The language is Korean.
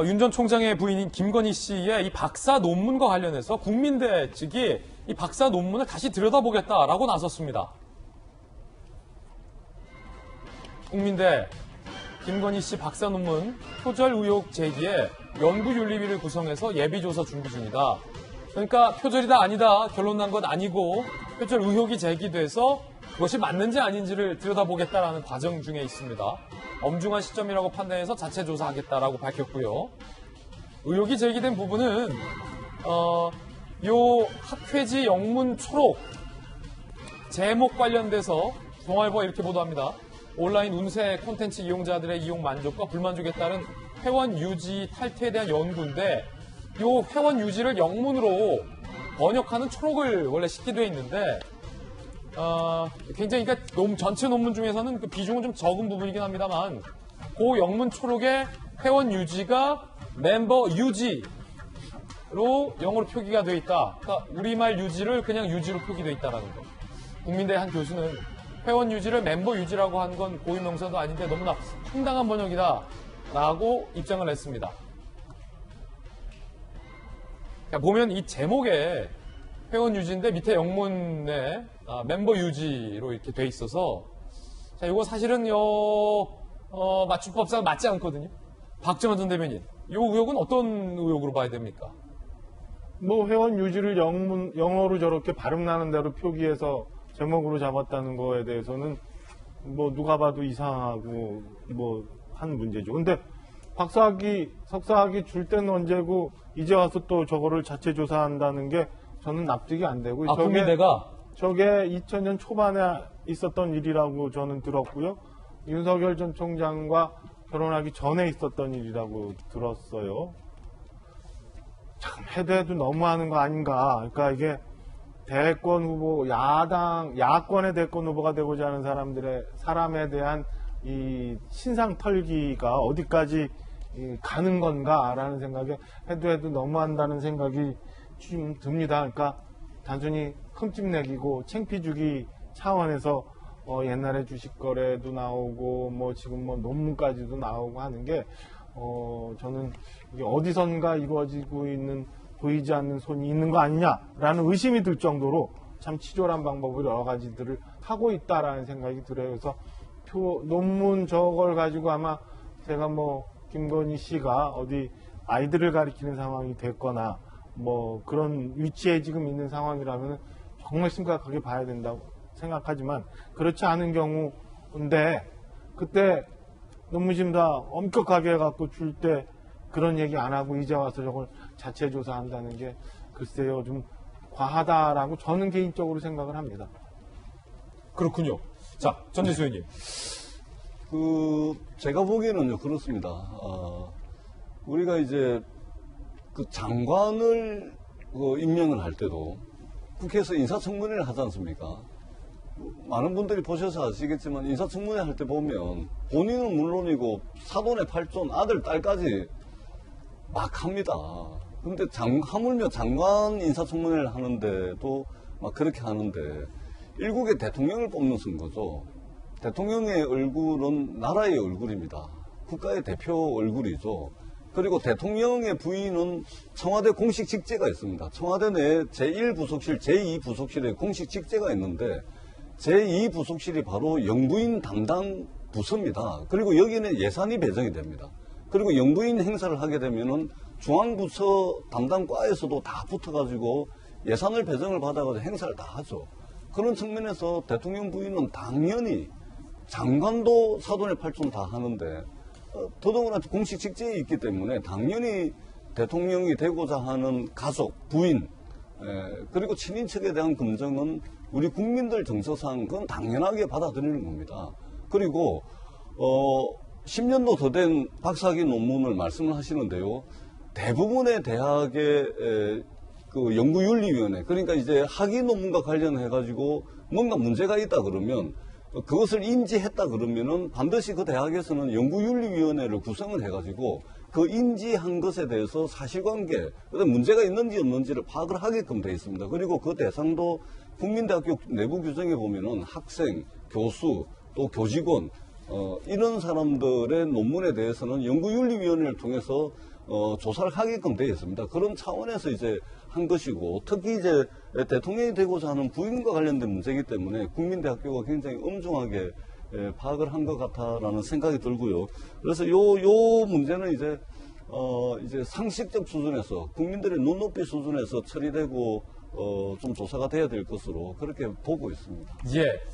윤 전 총장의 부인인 김건희 씨의 이 박사 논문과 관련해서 국민대 측이 이 박사 논문을 다시 들여다보겠다라고 나섰습니다. 국민대 김건희 씨 박사 논문 표절 의혹 제기에 연구윤리위를 구성해서 예비조사 준비 중이다. 그러니까 표절이다 아니다 결론 난 건 아니고 표절 의혹이 제기돼서 그것이 맞는지 아닌지를 들여다보겠다라는 과정 중에 있습니다. 엄중한 시점이라고 판단해서 자체 조사하겠다라고 밝혔고요. 의혹이 제기된 부분은 요 학회지 영문 초록 제목 관련돼서 동아일보가 이렇게 보도합니다. 온라인 운세 콘텐츠 이용자들의 이용 만족과 불만족에 따른 회원 유지 탈퇴에 대한 연구인데 요 회원 유지를 영문으로 번역하는 초록을 원래 싣게 되어 있는데 굉장히 그러니까 전체 논문 중에서는 그 비중은 좀 적은 부분이긴 합니다만 그 영문 초록의 회원 유지가 멤버 유지로 영어로 표기가 되어 있다. 그러니까 우리말 유지를 그냥 유지로 표기되어 있다라는 거. 국민대 한 교수는 회원 유지를 멤버 유지라고 한 건 고유명사도 아닌데 너무나 황당한 번역이다라고 입장을 냈습니다. 그러니까 보면 이 제목에 회원 유지인데 밑에 영문에 멤버 유지로 이렇게 돼 있어서 자 이거 사실은 맞춤법상 맞지 않거든요. 박정환 전 대변인, 이 의혹은 어떤 의혹으로 봐야 됩니까? 뭐 회원 유지를 영어로 저렇게 발음 나는 대로 표기해서 제목으로 잡았다는 거에 대해서는 뭐 누가 봐도 이상하고 뭐 한 문제죠. 근데 박사학위, 석사학위 줄 때는 언제고 이제 와서 또 저거를 자체 조사한다는 게 저는 납득이 안 되고 저게 2000년 초반에 있었던 일이라고 저는 들었고요. 윤석열 전 총장과 결혼하기 전에 있었던 일이라고 들었어요. 참 해도 너무하는 거 아닌가. 그러니까 이게 대권 후보, 야권의 대권 후보가 되고자 하는 사람에 대한 이 신상 털기가 어디까지 가는 건가라는 생각에 해도 너무한다는 생각이 좀 듭니다. 그러니까 단순히 흠집내기고 창피주기 차원에서 옛날에 주식 거래도 나오고 뭐 지금 뭐 논문까지도 나오고 하는 게 저는 이게 어디선가 이루어지고 있는 보이지 않는 손이 있는 거 아니냐라는 의심이 들 정도로 참 치졸한 방법을 여러 가지들을 하고 있다라는 생각이 들어요. 그래서 논문 저걸 가지고 아마 제가 뭐 김건희 씨가 어디 아이들을 가리키는 상황이 됐거나 뭐 그런 위치에 지금 있는 상황이라면 정말 심각하게 봐야 된다고 생각하지만 그렇지 않은 경우인데 그때 논문심 다 엄격하게 해갖고 줄 때 그런 얘기 안 하고 이제 와서 저걸 자체 조사한다는 게 글쎄요 좀 과하다라고 저는 개인적으로 생각을 합니다. 그렇군요. 자, 전재수 의원님. 제가 보기에는요 그렇습니다. 우리가 이제 그 장관을 임명을 할 때도 국회에서 인사청문회를 하지 않습니까? 많은 분들이 보셔서 아시겠지만 인사청문회 할 때 보면 본인은 물론이고 사돈의 팔촌, 아들, 딸까지 막 합니다. 근데 하물며 장관 인사청문회를 하는데도 막 그렇게 하는데 일국의 대통령을 뽑는 선거죠. 대통령의 얼굴은 나라의 얼굴입니다. 국가의 대표 얼굴이죠. 그리고 대통령의 부인은 청와대 공식 직제가 있습니다. 청와대 내 제1부속실, 제2부속실에 공식 직제가 있는데 제2부속실이 바로 영부인 담당 부서입니다. 그리고 여기는 예산이 배정이 됩니다. 그리고 영부인 행사를 하게 되면은 중앙부처 담당과에서도 다 붙어가지고 예산을 배정을 받아가지고 행사를 다 하죠. 그런 측면에서 대통령 부인은 당연히 장관도 사돈의 팔촌 다 하는데 더더구나 공식 직제에 있기 때문에 당연히 대통령이 되고자 하는 가족, 부인 그리고 친인척에 대한 검증은 우리 국민들 정서상 그건 당연하게 받아들이는 겁니다. 그리고 10년도 더 된 박사학위 논문을 말씀을 하시는데요. 대부분의 대학의 그 연구윤리위원회, 그러니까 이제 학위 논문과 관련해가지고 뭔가 문제가 있다 그러면 그것을 인지했다 그러면은 반드시 그 대학에서는 연구윤리위원회를 구성을 해가지고 그 인지한 것에 대해서 사실관계, 문제가 있는지 없는지를 파악을 하게끔 되어 있습니다. 그리고 그 대상도 국민대학교 내부 규정에 보면은 학생, 교수, 또 교직원, 이런 사람들의 논문에 대해서는 연구윤리위원회를 통해서 조사를 하게끔 되어 있습니다. 그런 차원에서 이제 한 것이고, 특히 이제 대통령이 되고자 하는 부인과 관련된 문제이기 때문에 국민대학교가 굉장히 엄중하게 파악을 한 것 같다라는 생각이 들고요. 그래서 요 문제는 이제 상식적 수준에서, 국민들의 눈높이 수준에서 처리되고 좀 조사가 돼야 될 것으로 그렇게 보고 있습니다. 예.